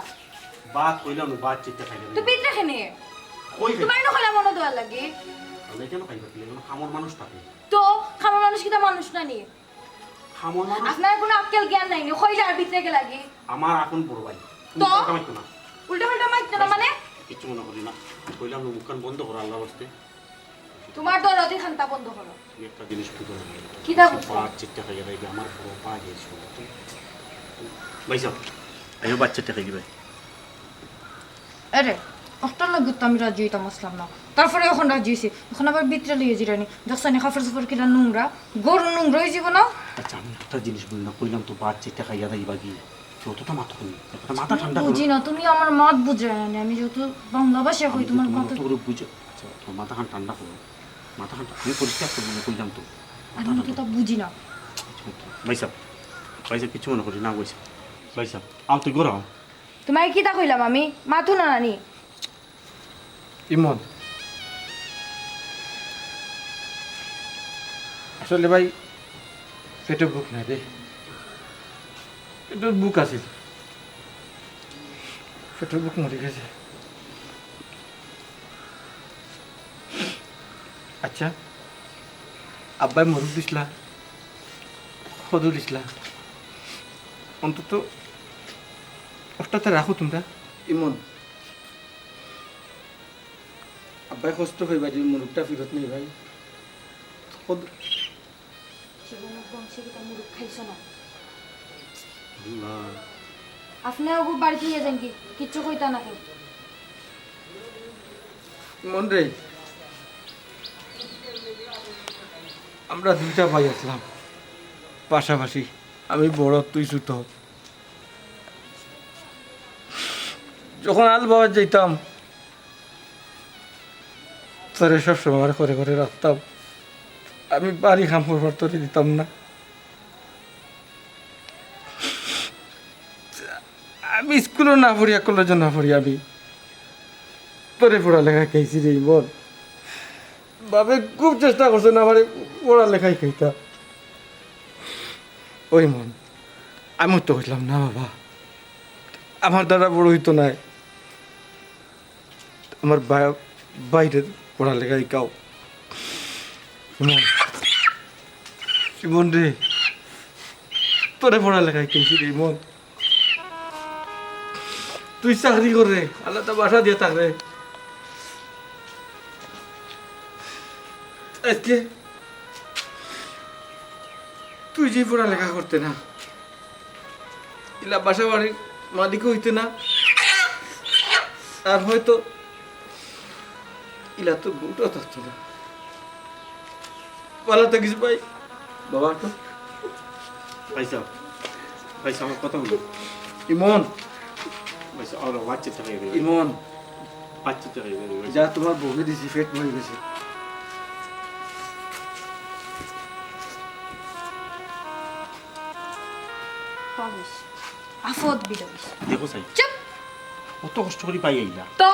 বাত কইলাম না বাচ্চাটা খাইলি তুই পিতরা খেনে কই খাই তোমার নখলা মনে দেওয়ার লাগে আমি কেন খাইবা কি কোনো খামর মানুষ থাকে তো খামার মানুষ কিটা মানুষ না নি খামর মানুষ আপনার কোনো আক্কেল জ্ঞান নাই নি কইলা আর পিতরা কে লাগে আমার এখন বড় ভাই তো? কামাইতো না উল্টা পাল্টা মাইতে না মানে কিছু মনে করি না কইলাম না মুখখান বন্ধ করো আল্লাহ বসতে তোমার দরদি খান্তা বন্ধ করো তুমি একটা জিনিস বুঝো না কিটা বুঝছো বাচ্চাটা খাইয়া ভাই আমার বড় পা গেছে ভাই সাহেব আইও বাচ্চাটা খাইলি ভাই আরে অষ্টার লাগে তো আমি রাজি হইতাম আসলাম না তারপরে এখন রাজি হয়েছি এখন আবার বিতরে লিয়ে জিরানি দেখছানি খাফার সাফার কিনা নোংরা গরু নোংরা হয়ে যাব না আচ্ছা আমি একটা জিনিস বলি না কইলাম তো বাচ্চাটা খাইয়া যাইবা কি যতটা মাথা করি একটা মাথা ঠান্ডা করো বুঝি না তুমি আমার মাত বুঝে না আমি যেহেতু বাংলা ভাষা কই তোমার মাথা করে বুঝো আচ্ছা তোমার মাথা খান ঠান্ডা করো মাথা খান আমি পরিষ্কার করবো না কইলাম তো আমি তো তা বুঝি না ভাই সাহেব কিছু মনে করি না কইছে ভাই সাহেব আও তুই গড়াও তোমার কি তা কইলাম আমি মাথু না নানি ইমন আসলে ভাই পেটে বুক নাই রে পেটের বুক আছিল পেটের বুক মরে গেছে আচ্ছা আব্বাই মরুক দিছিলা সদু দিছিলা অন্তত ওটাতে রাখো তোমরা ইমন আব্বাই কষ্ট হইবা যে মুরুখটা ফিরত নেই ভাই সদু মুরুখ খাইছো না আপনি ওগো বাড়িতে নিয়ে যান কি কিচ্ছু কইতা না কেউ মন রে আমরা দুইটা ভাই আসলাম পাশাপাশি আমি বড় তুই ছোট যখন আল বাবা যেতাম তোরে সবসময় আমার করে করে রাখতাম আমি বাড়ি খাম করবার তোরে দিতাম না আমি স্কুলও না পড়িয়া কলেজও না পড়ি আমি তোরে পড়ালেখা খাইছি রে বল বাবে খুব চেষ্টা করছে না আমার পড়ালেখাই খাইতা ওই মন আমি তো কইলাম না বাবা আমার দ্বারা বড় হইতো নাই আমার বাইরে পড়ালেখা শিকাও ইমন রে তোরে পড়ালেখা শিখাইছি রে ইমন তুই চাকরি করে আল্লাহ তো বাসা দিয়ে থাকবে আজকে তুই যে পড়ালেখা করতে না ইলা বাসা বাড়ির মালিকও হইতে না আর হয়তো ইলা তো বউটাও থাকতো না ভালো থাকিস ভাই বাবা তো ভাই সাহেব আমার কথা বলো ইমন ভাই সাহেব আর বাচ্চাটা খাইয়া যাবে ইমন বাচ্চাটা খাইয়া যাবে যা তোমার বউকে দিছি পেট ভরে গেছে পাবিস আফত বিদাবিস দেখো সাই চুপ কত কষ্ট করে পাই আইলা তো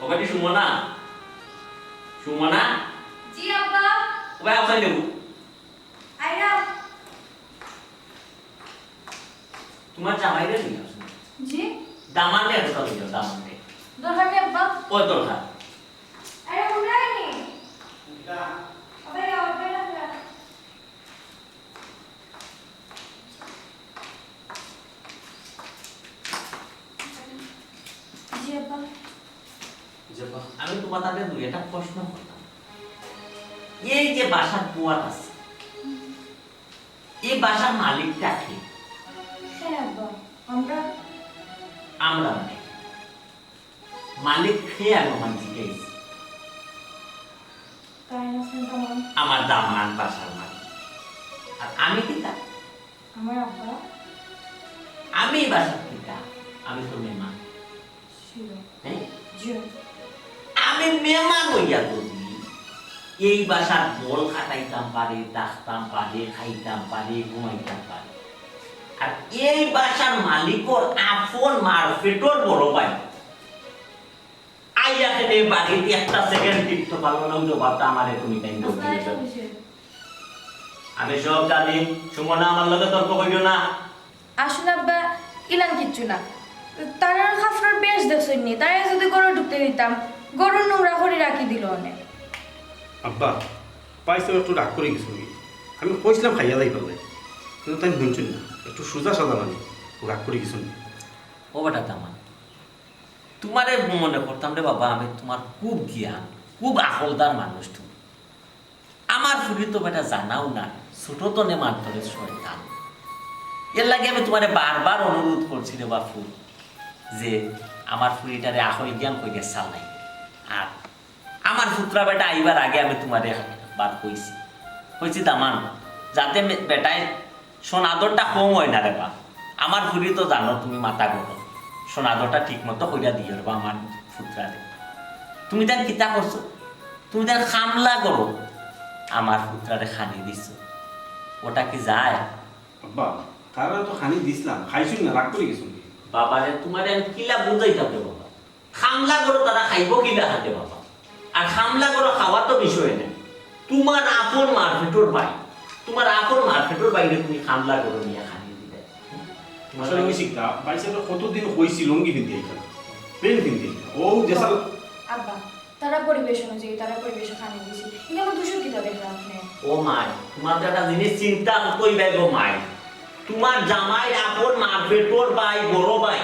ওকে কি সুমনা সুমনা জি আব্বা ওকে আউসাই দেবো আইরা তোমার জামাইরে নিয়ে আসো জি দামানটা এত কথা বলো দামানটা দরকার নেই আব্বা ও দরকার আরে উড়াইনি আবে আবে আব্বা আমি তোমার তাদের দুই একটা প্রশ্ন করতাম। এই যে বাসার পোয়াত আছে, এই বাসার মালিকটা কে? হ্যাঁ আব্বা আমরা আমরা মানে মালিক খেয়ে আমি আমার জিজ্ঞেস তাই না শুনতাম আমার দামান বাসার মালিক। আর আমি কিতা? আমার আব্বা আমি বাসার কিতা? আমি তো মেহমান। ছিল হ্যাঁ? জি আমি মেহমান হইয়া যদি এই বাসার বল খাটাইতাম পারি, ডাকতাম পারি, খাইতাম পারি, ঘুমাইতাম পারি। আর এই বাসার মালিকর আপন মারফেটর বড় ভাই আইয়া খেলে বাড়িতে একটা সেকেন্ড টিকতে পারলো না, জবাবটা আমারে তুমি টাইম আমি সব জানি। সুমনা আমার লগে তর্ক করিও না। আসলে আব্বা ইলান কিচ্ছু না, তারার খাফরার বেশ দেখছনি, তারা যদি গরু ঢুকতে দিতাম গরুর নোংরা করে রাখি দিল অনেক। আব্বা পাইছে একটু রাগ করে গেছো নাকি? আমি কইছিলাম খাইয়া যাই পারলে, কিন্তু তাই শুনছেন না, একটু সোজা সাদা মানে রাগ করে গেছো না। ও বেটা তামান, তোমারে মনে করতাম রে বাবা, আমি তোমার খুব জ্ঞান, খুব আকলদার মানুষ তুমি। আমার ফুরি তো বেটা জানাও না, ছোট তো নে মাত্রে শয়তান। এর লাগে আমি তোমারে বারবার অনুরোধ করছি রে বাপু, যে আমার ফুরিটারে আকল জ্ঞান কইতে চাল নাই। আর আমার পুত্রা বেটা আইবার আগে আমি তোমারে বার কইছি তামান, যাতে বেটায় সোনাদরটা কম হয় না রে বা। আমার ফুরি তো জানো তুমি মাথা গরম, সোনাদরটা ঠিক মতো কইরা দিও রে বা আমার পুত্রারে। তুমি তার কিতা করছো? তুমি তার খামলা করো, আমার পুত্রারে খানি দিছ, ওটা কি যায়? আব্বা তারা তো খানি দিছিলাম, খাইছুন না, রাগ করে গেছো নাকি? বাবারে তোমারে আমি কিলা বুঝাইতাম রে বাবা, খামলা করো তারা খাইব কিলা হাতে বাবা। আর খামলা করো খাওয়ার তো বিষয় নেই, তোমার আপন মারফেটোর ভাই, তোমার আপন মারফেটোর বাইরে তুমি খামলা করো নিয়ে খানি দিলে। আসলে আমি শিখতা বাইসে তো কতদিন হইছি লঙ্গি পিন্দি এখানে, পেন পিন্দি ও যেসাল। আব্বা তারা পরিবেশ অনুযায়ী তারা পরিবেশ খানি দিছি, এখানে দূষণ কিতা দেখলাম আপনি? ও মাই, তোমার একটা জিনিস চিন্তা কই ভাই গো মাই, তোমার জামাই আপন মারফেটোর ভাই, বড় ভাই,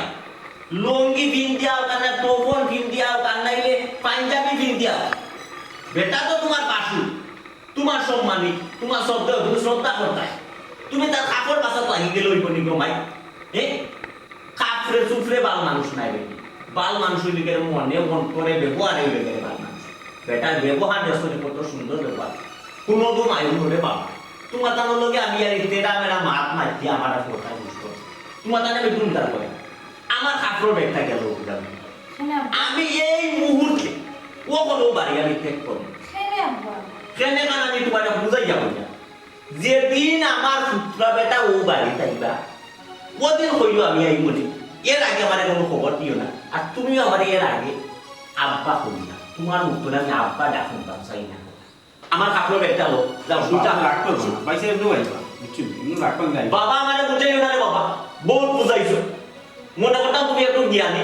লঙ্গি পিন্দিয়াও কানে, তোপন পিন্দিয়াও কান্নাইলে পাঞ্জাবি পিন্দিয়াও, বেটা তো তোমার বাসু, তোমার সম্মানী, তোমার শব্দ তুমি শ্রদ্ধা করতাই, তুমি তার কাপড় বাসাত লাগি গেল ওই কোনি গো মাই। কাপড়ে চুপড়ে বাল মানুষ নাই রে, বাল মানুষ লিখে মনে মন করে ব্যবহারে লেগে বাল মানুষ। বেটার ব্যবহার আসলে কত সুন্দর ব্যবহার, কোনো গো মায়ু ধরে বাবা। তোমার তার লগে আমি আর তেরা মেরা মাত মাইতি আমার আর কোথায় বুঝতো, তোমার তার আমি গুণদার করে আমার কাপড় ব্যাগটা গেল। আমি এই মুহূর্তে ও কোনো বাড়ি আমি ত্যাগ করবো কেন, কারণ আমি তোমার বুঝাই যাবো না, যেদিন আমার পুত্রা বেটা ও বাড়ি তাইবা ওদিন হইল আমি এই বলি, এর আগে আমার কোনো খবর দিও না। আর তুমিও আমার এর আগে আব্বা করি না, তোমার উত্তরে আমি আব্বা ডাকুন চাই না। আমার কাপড় ব্যাগটা লোক যাও দুটা রাগ করবো না, বাইসে এমনি আইবা বুঝছি, এমনি রাগ করলে আইবা। বাবা আমারে বুঝাইও না রে বাবা, বহুত বুঝাইছো, মনে করতাম তুমি একটু জ্ঞানী,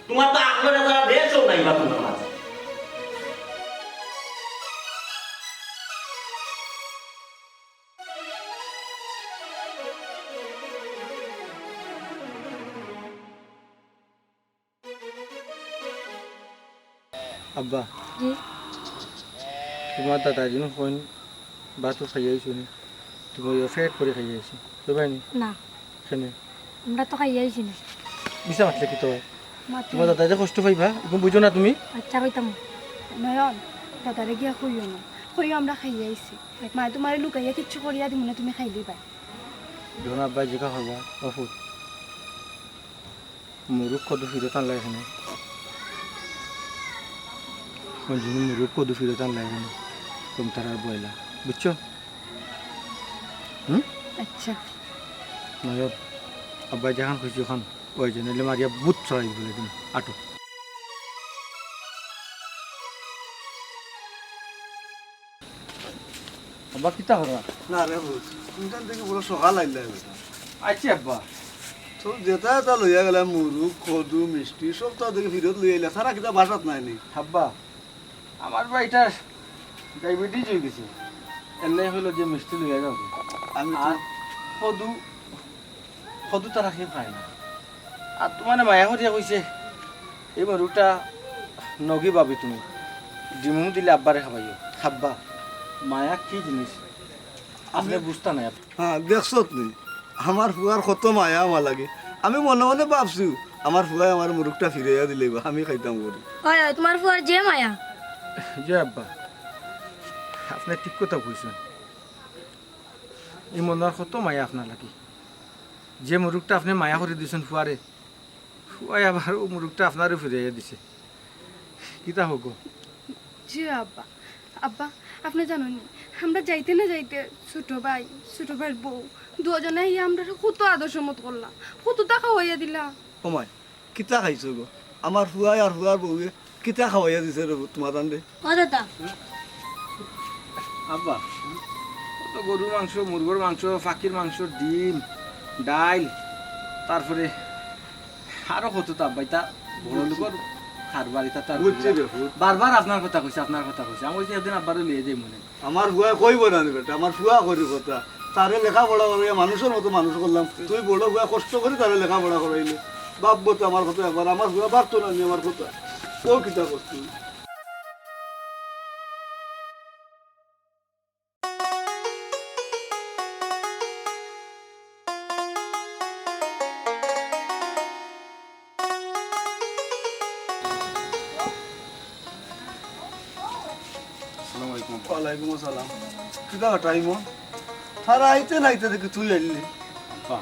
তোমার তো আগলে যারা দেশও নাই বা তোমার মাঝে। আব্বা জি তোমার দাদা যিনি কইন বাতো খাইয়াইছো নি, তুমি ফেট করে খাইয়াইছো তো ভাইনি না, কেনে আমরা তো খাইয়ে আইছি না। মিছা মাতলে কি তো মাত্র তোমার দাদা যে কষ্ট পাইবা এখন বুঝো না তুমি? আচ্ছা কইতাম নয়ন, দাদারে গিয়া কইও না, কইও আমরা খাইয়ে আইছি, মা তোমার লুকাইয়া কিচ্ছু করিয়া দিব না, তুমি খাইলি পাই। যখন আব্বা জিজ্ঞা করবা অফুট মুরুখ কদু ফিরে টান লাগে এখানে, যিনি মুরুখ কদু ফিরে টান লাগে এখানে তুমি তার আর বইলা বুঝছো? আচ্ছা নয় আব্বা যেখান খুশি ওখান ওই জন্য মারিয়া বুট চড়াই বলে দিন আটো। আব্বা কিতা হরা? না রে বুঝ কোনখান থেকে বড় সকাল আইলে আচ্ছা আব্বা তো যেটা এটা লইয়া গেলে মুরুখ কদু মিষ্টি সব তো দেখে ফিরত লই আইলা, সারা কিতা বাসাত নাই নি? আব্বা আমার ভাইটা ডায়াবেটিস হয়ে গেছে, এনে হইলো যে মিষ্টি লইয়া যাও আমি আর সদু সদু তারা খেয়ে খায় না। আর তোমার মায়া হরিয়া কইছে এই মরুটা নগি পাবি তুমি ডিমু দিলে আব্বারে খাবাইও খাব্বা মায়া কি জিনিস আপনি বুঝতা নাই হ্যাঁ দেখছো তুই আমার ফুয়ার কত মায়া আমার লাগে আমি মনে মনে ভাবছি আমার ফুয়াই আমার মুরুখটা ফিরাইয়া দিলে আমি খাইতাম করি হয় তোমার ফুয়ার যে মায়া যে আব্বা আপনি ঠিক কথা কইছেন এই মনের কত মায়া আপনার লাগি যে মুরুখটা আপনি মায়া করে দিয়েছেন ফুয়ারে ফুয়াই আবার ও মুরুখটা আপনারও ফিরাইয়া দিছে কিতা হোক জি আব্বা আব্বা আপনি জানেন আমরা যাইতে না যাইতে ছোট ভাইয়ের বউ দুজনে আমরা কত আদর্শ মত করলাম কত টাকা হইয়া দিলা সময় কিতা খাইছো গো আমার ফুয়াই আর ফুয়ার বউয়ে কিতা খাওয়াইয়া দিছে রে তোমার দান্দে ও দাদা আব্বা কত গরুর মাংস মুরগোর মাংস ফাঁকির মাংস ডিম ডাইল তারপরে আরো কত তো আব্বা তা বড় লোকের খারবার এটা তার বুঝছি রে ফুয়া। বারবার আপনার কথা কইছে আমি বলছি একদিন আব্বারও লিয়ে যাই মনে আমার ফুয়া কইব না রে বেটা আমার ফুয়া করি কথা তারে লেখাপড়া করাইয়া মানুষের মতো মানুষ করলাম তুই বড় ফুয়া কষ্ট করে তারে লেখাপড়া করাইলে ভাববো তো আমার কথা একবার আমার ফুয়া ভাবতো না নি আমার কথা ও কিতা করছি আসসালামু আলাইকুম। ওয়ালাইকুম আসসালাম কিতা টাইম তারা আইতে নাইতে দেখি তুই আইলি আব্বা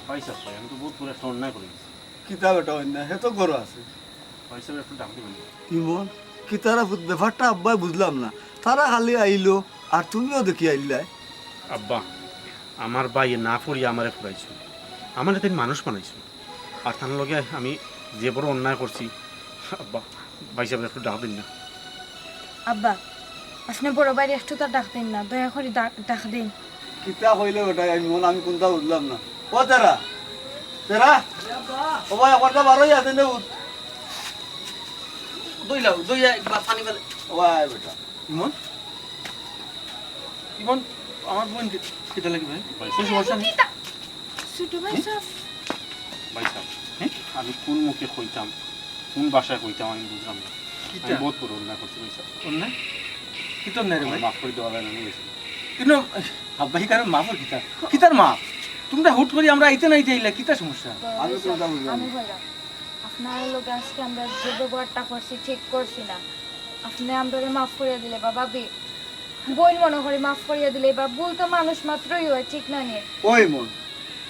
পয়সা পাই আমি তো বহুত পুরো একটা অন্যায় করে গেছি কিতা বেটা হয় না হে তো গরু আছে পয়সা একটু ডাক দিবেন ইমন কিতারা ব্যাপারটা আব্বাই বুঝলাম না তারা খালি আইলো আর তুমিও দেখি আইলাই আব্বা আমার ভাই না পড়িয়া আমারে ফুরাইছো আমার এতে মানুষ বানাইছো আর তার লগে আমি যে বড় অন্যায় করছি আব্বা ভাই সাহেব একটু ডাক দিন না আব্বা আপনি বড় বাইরে একটু তো ডাক দিন না দয়া করে ডাক দিন কিতা কইলে বেটা ইমন আমি কোনটা বুঝলাম না ও তেরা তেরা ও ভাই আমারটা বারোই আছে না দইয়া পানি ফেলে ও ভাই বেটা ইমন ইমন আমার বোন কিতা লাগি ভাই পয়সা কোনো সমস্যা নেই ছোট ভাই সব ভাই সাহেব আমি কোন মুখে কইতাম কোন ভাষায় কইতাম আমি বুঝলাম না কিতা আমি বহুত বড় অন্যায় করছি ভাই সাহেব অন্যায় কিতর নাই রে ভাই মাফ করে দেওয়া যায় না গেছি কিন্তু আব্বাই কারণ মাফর কিতার মা তোমরা হুট করে আমরা আইতে নাইতে আইলা কিতা সমস্যা আমি কোনটা বুঝলাম আমি বললাম আপনার লোক আজকে আমরা যে ব্যবহারটা করছি ঠিক করছি না আপনি আমরা মাফ করিয়া দিলে বা ভাবি বই মনে করে মাফ করিয়া দিলে বা ভুল তো মানুষ মাত্রই হয় ঠিক না নিয়ে ও ইমন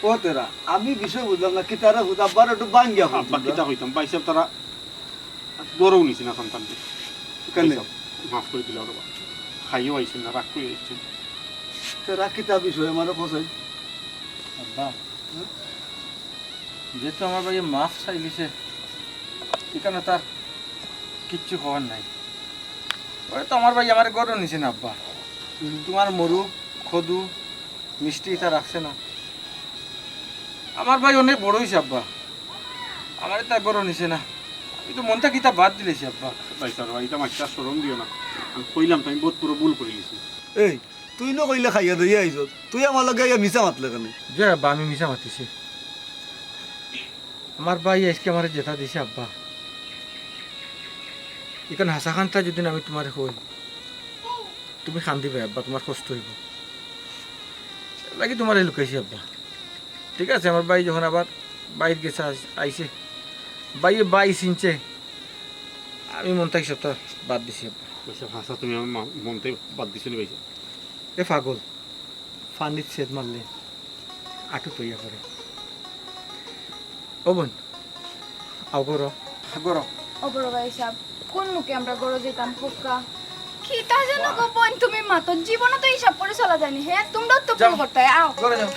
ও তেরা আমি বিষয় বুঝলাম না কিতারা বুঝ আব্বার একটু বাঙ্গিয়া আব্বা কিতা কইতাম ভাই সাহেব তারা বড়ও নিছি না সন্তানকে কেন মাফ করে দিলে ওরা খাইও আইছেন না রাগ করে আইছেন তেরা কিতা বিষয় আমার কোথায় আব্বা যেহেতু আমার ভাই মাফ চাইলিছে এখানে তার কিচ্ছু হওয়ার নাই হয়তো আমার ভাই আমার গরম নিছে না আব্বা তোমার মরু খদু মিষ্টি তা রাখছে না আমার ভাই অনেক বড় হয়েছে আব্বা আমার তার গরম নিছে না আমি তো মনটা কিতা বাদ দিলেছি আব্বা ভাই স্যার ভাই এটা মাছটা সরম দিও না আমি কইলাম তো আমি বহুত পুরো ভুল করে লিছি এই তুই ন কইলে খাইয়া দিয়ে আইছ তুই আমার লগে আইয়া মিছা মাতলে কেন যে আব্বা আমি মিশা মাতিছি আমার ভাই আজকে আমার জেঠা দিছে আব্বা এখানে হাসা খানটা যদি আমি তোমার হই তুমি খান দিবে আব্বা তোমার কষ্ট হইব লাগি তোমার লুকাইছি আব্বা ঠিক আছে আমার ভাই যখন আবার বাইর গেছে আইছে বাইয়ে বাই চিনছে আমি মন থেকে সবটা বাদ দিছি আব্বা পয়সা ভাষা তুমি আমার মনতে বাদ দিছো নি ভাইসা এ পাগল ফান্ডিত সেদ মারলে আটু তৈয়া করে ও বোন আগর আগর ও বড় ভাই সাহেব কোন মুখে আমরা গড় যেতাম পোকা কিতা যেন গো বোন তুমি মাতো জীবনে তো হিসাব করে চলা জানি হ্যাঁ তোমরা তো যাও। করতে আও ঘরে যাও